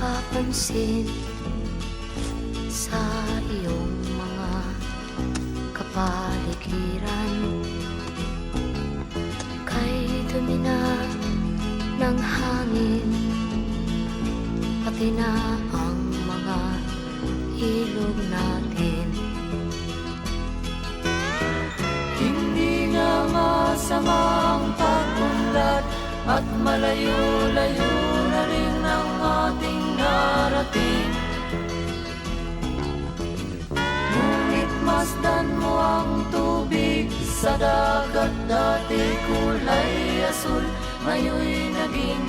napapansin sa iyong mga kapaligiran. Kay dumi na ng hangin, pati na ang mga ilog natin. Hindi na masamang pag-unlad at malayo-layo na rin ang ating narating. Ngunit masdan mo ang tubig sa dagat, dati kulay asul, ngayon'y naging